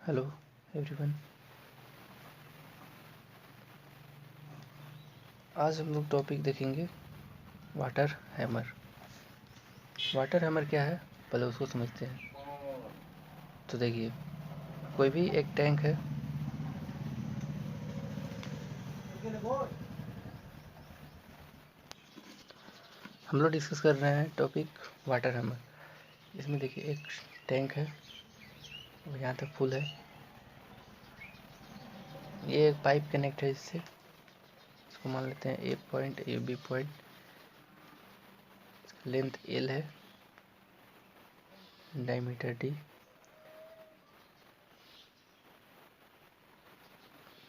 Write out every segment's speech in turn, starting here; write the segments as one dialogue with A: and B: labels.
A: Hello everyone. आज हम लोग टॉपिक देखेंगे वाटर हैमर। वाटर हैमर क्या है पहले उसको समझते हैं। तो देखिए, कोई भी एक टैंक है, हम लोग डिस्कस कर रहे हैं टॉपिक वाटर हैमर। इसमें देखिए एक टैंक है, वो यहाँ तक फुल है। ये एक पाइप कनेक्ट है इससे, इसको मान लेते हैं A point A B point. Length L है, डायमीटर डी,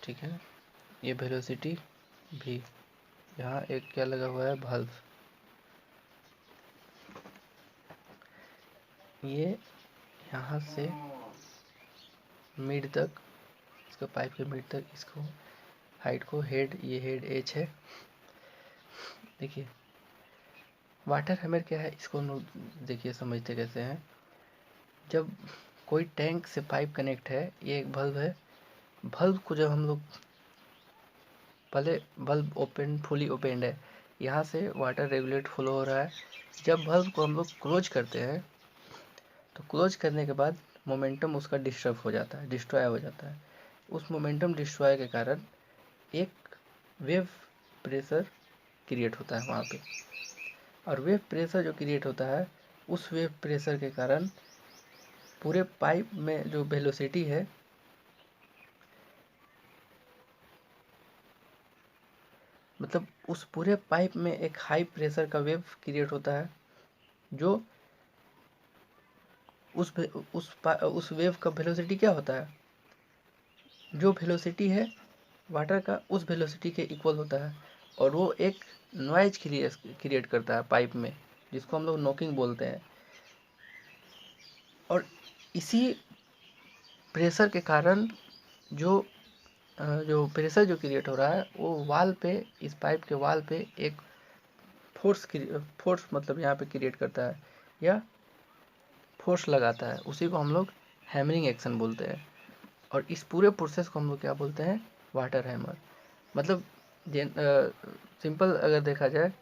A: ठीक है। ये वेलोसिटी भी। यहाँ एक क्या लगा हुआ है, वाल्व। ये यहाँ से मिड तक, इसका पाइप के मिड तक, इसको हाइट को हेड, ये हेड एच है। देखिए वाटर हैमर क्या है, इसको हम लोग देखिए समझते कैसे हैं। जब कोई टैंक से पाइप कनेक्ट है, ये एक बल्ब है। बल्ब को जब हम लोग, पहले बल्ब ओपन, फुली ओपनड है, यहाँ से वाटर रेगुलेट फ्लो हो रहा है। जब बल्ब को हम लोग क्लोज करते हैं, तो क्लोज करने के बाद मोमेंटम उसका डिस्टर्ब हो जाता है, डिस्ट्रॉय हो जाता है। उस मोमेंटम डिस्ट्रॉय के कारण एक वेव प्रेशर क्रिएट होता है वहाँ पे। और वेव प्रेशर जो क्रिएट होता है, उस वेव प्रेशर के कारण पूरे पाइप में जो वेलोसिटी है, मतलब उस पूरे पाइप में एक हाई प्रेशर का वेव क्रिएट होता है, जो उस वेव का वेलोसिटी क्या होता है, जो वेलोसिटी है वाटर का, उस वेलोसिटी के इक्वल होता है। और वो एक नॉइज क्रिएट करता है पाइप में, जिसको हम लोग नॉकिंग बोलते हैं। और इसी प्रेशर के कारण जो जो प्रेशर जो क्रिएट हो रहा है, वो वाल पे, इस पाइप के वाल पे एक फोर्स मतलब यहाँ पे क्रिएट करता है, या फोर्स लगाता है। उसी को हम लोग हैमरिंग एक्शन बोलते हैं। और इस पूरे प्रोसेस को हम लोग क्या बोलते हैं, वाटर हैमर। मतलब सिंपल अगर देखा जाए,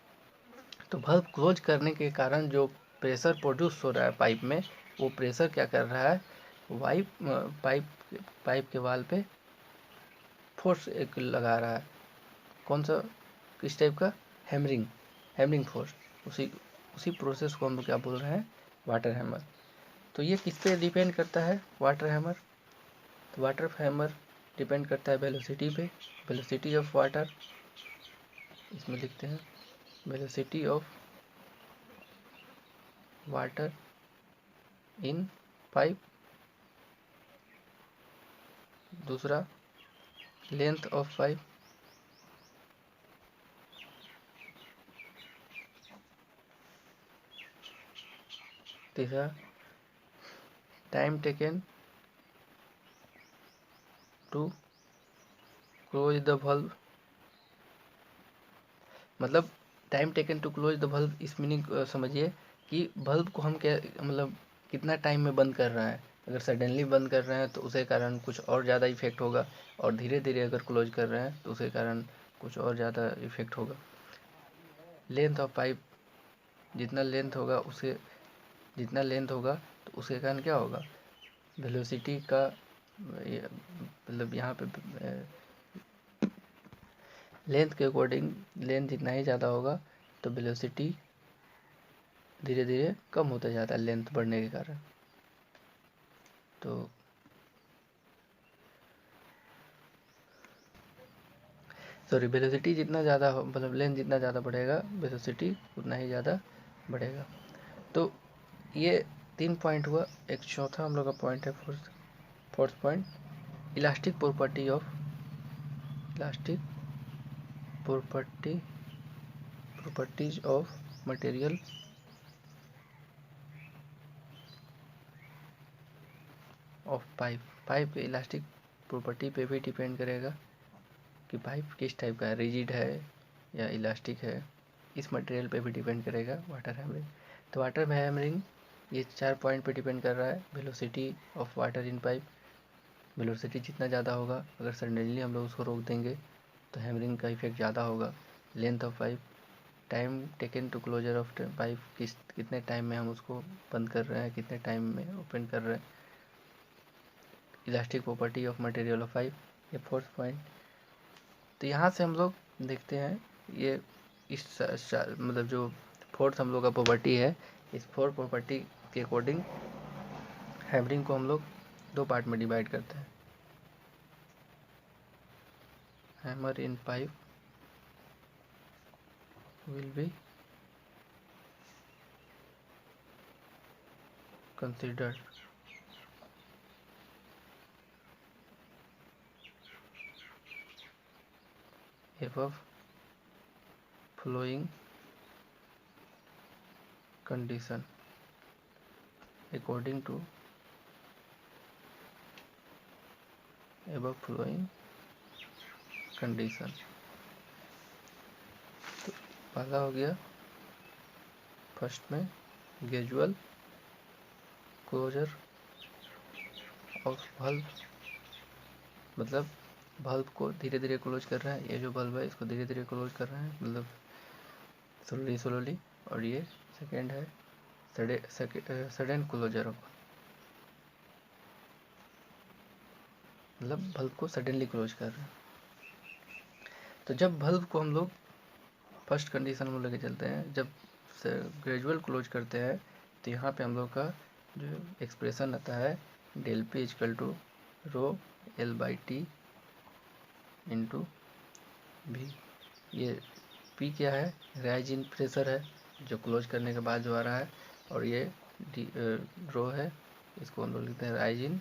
A: तो बल्ब क्लोज करने के कारण जो प्रेशर प्रोड्यूस हो रहा है पाइप में, वो प्रेशर क्या कर रहा है, वाइप पाइप पाइप के वाल पे फोर्स एक लगा रहा है। कौन सा, किस टाइप का, हैमरिंग, हैमरिंग फोर्स। उसी उसी प्रोसेस को हम लोग क्या बोल रहे हैं, वाटर हैमर। तो ये किस पे डिपेंड करता है, वाटर हैमर। तो वाटर हैमर डिपेंड करता है वेलोसिटी पे, वेलोसिटी ऑफ वाटर। इसमें लिखते हैं velocity of water in pipe. दूसरा लेंथ ऑफ पाइप। तीसरा time taken to close the bulb. मतलब time taken to close the bulb, इस मीनिंग समझिए कि बल्ब को हम क्या, मतलब कितना टाइम में बंद कर रहे हैं। अगर सडनली बंद कर रहे हैं तो उसके कारण कुछ और ज़्यादा इफेक्ट होगा, और धीरे धीरे अगर क्लोज कर रहे हैं तो उसके कारण कुछ और ज़्यादा इफेक्ट होगा। लेंथ ऑफ पाइप, जितना लेंथ होगा उसके, जितना लेंथ होगा तो उसके कारण क्या होगा, वेलोसिटी का, मतलब यहाँ पे लेंथ के अकॉर्डिंग, लेंथ जितना ही ज़्यादा होगा तो वेलोसिटी धीरे धीरे कम होता जाता है लेंथ बढ़ने के कारण। तो सॉरी, वेलोसिटी जितना ज़्यादा हो, मतलब लेंथ जितना ज़्यादा बढ़ेगा, वेलोसिटी उतना ही ज़्यादा बढ़ेगा। तो ये 3 पॉइंट हुआ। एक चौथा हम लोग का पॉइंट है, fourth point, elastic elastic properties of material of pipe. Pipe के इलास्टिक प्रॉपर्टी पे भी डिपेंड करेगा कि पाइप किस टाइप का है, रिजिड है या इलास्टिक है। इस मटेरियल पे भी डिपेंड करेगा वाटर हैमरिंग। तो वाटर हैमरिंग ये 4 पॉइंट पे डिपेंड कर रहा है। Velocity of water in pipe, velocity जितना ज़्यादा होगा, अगर सडनली हम लोग उसको रोक देंगे तो हैमरिंग का इफेक्ट ज़्यादा होगा। Length of pipe, time taken to closure of pipe, कितने टाइम में हम उसको बंद कर रहे हैं, कितने टाइम में ओपन कर रहे हैं। Elastic property of material of pipe, ये फोर्थ पॉइंट। तो यहाँ से हम लोग देखते हैं ये इस मतलब जो फोर्थ हम लोग का प्रॉपर्टी है, इस फोर्थ प्रॉपर्टी के अकॉर्डिंग हैमरिंग को हम लोग दो पार्ट में डिवाइड करते हैं। Hammer in pipe will be considered above flowing condition according to above flowing condition। तो पहला हो गया फर्स्ट में ग्रेजुअल क्लोजर ऑफ बल्ब, मतलब बल्ब को धीरे धीरे क्लोज कर रहा है। ये जो बल्ब है इसको धीरे धीरे क्लोज कर रहा है, मतलब स्लोली। और ये सेकेंड है सडन क्लोजर ऑफ, मतलब बल्ब को सडनली क्लोज कर रहे हैं। तो जब बल्ब को हम लोग फर्स्ट कंडीशन में लेके चलते हैं, जब ग्रेजुअल क्लोज करते हैं, तो यहाँ पे हम लोग का जो एक्सप्रेशन आता है del P equal to rho L by T into भी। ये पी क्या है, राइज इन प्रेशर है जो क्लोज करने के बाद जो आ रहा है, और ये रो है, इसको हम लोग लिखते हैं राइज इन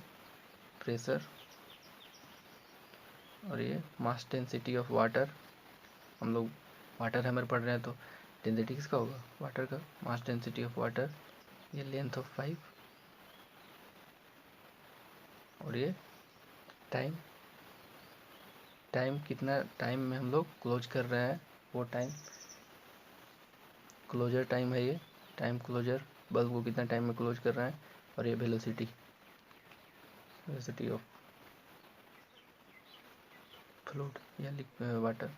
A: प्रेशर। और ये मास डेंसिटी ऑफ वाटर, हम लोग वाटर हैमर पढ़ रहे हैं तो डेंसिटी किसका होगा, वाटर का, मास डेंसिटी ऑफ वाटर। ये लेंथ ऑफ पाइप, और ये टाइम कितना टाइम में हम लोग क्लोज कर रहे हैं, वो टाइम क्लोजर टाइम है। ये टाइम क्लोजर बल्ब को कितना टाइम में क्लोज कर रहे हैं। और ये वेलोसिटी ऑफ फ्लूइड या वाटर।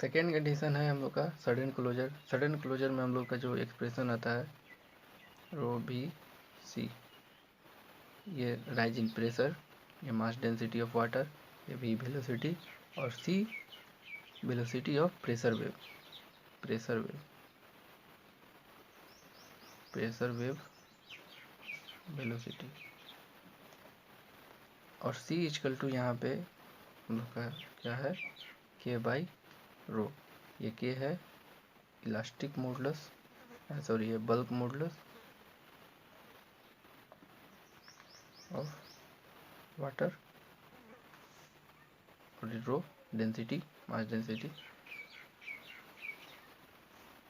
A: सेकेंड कंडीशन है हम लोग का सडन क्लोजर। सडन क्लोजर में हम लोग का जो एक्सप्रेशन आता है रो बी सी, ये राइज इन प्रेशर, ये मास डेंसिटी ऑफ वाटर, ये भी वेलोसिटी, और C velocity of pressure wave velocity. और सी इजकल टू यहाँ पे हम लोग का क्या है, के बाई रो। ये के है इलास्टिक मॉडुलस, सॉरी ये बल्क मॉडुलस ऑफ वाटर, और रो डेंसिटी, मास डेंसिटी।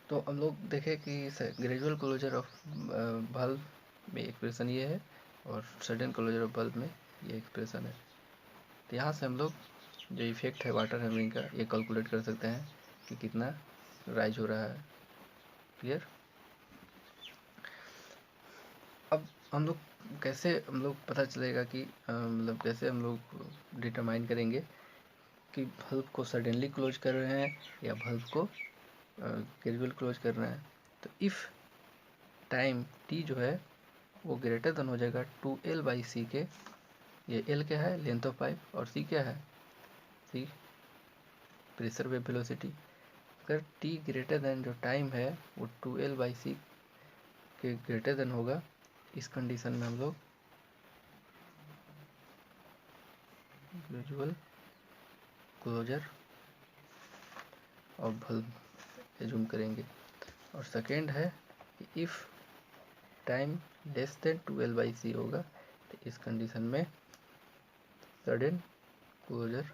A: तो हम लोग देखें कि ग्रेजुअल क्लोजर ऑफ बल्ब में एक्सप्रेशन ये है, और सडन क्लोजर ऑफ बल्ब में ये एक्सप्रेशन है। तो यहाँ से हम लोग जो इफेक्ट है वाटर हैमरिंग का, ये कैलकुलेट कर सकते हैं कि कितना राइज हो रहा है। क्लियर। अब हम लोग कैसे हम लोग पता चलेगा कि मतलब कैसे हम लोग डिटरमाइन करेंगे कि बल्ब को सडनली क्लोज कर रहे हैं या बल्ब को ग्रेजुअल क्लोज कर रहे हैं। तो इफ़ टाइम टी जो है वो ग्रेटर देन हो जाएगा 2L बाई सी के। ये L क्या है, लेंथ ऑफ पाइप, और C क्या है, C प्रेशर वेव वेलोसिटी। अगर T ग्रेटर देन जो टाइम है वो 2L बाई सी के ग्रेटर देन होगा, इस कंडीशन में हम लोग ग्रेजुअल क्लोजर और बल्ब एज्यूम करेंगे। और सेकेंड है कि if time less than 2L by C होगा, तो इस कंडीशन में sudden closure.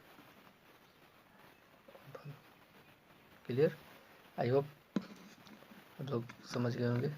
A: Clear. I hope आप लोग समझ गए होंगे।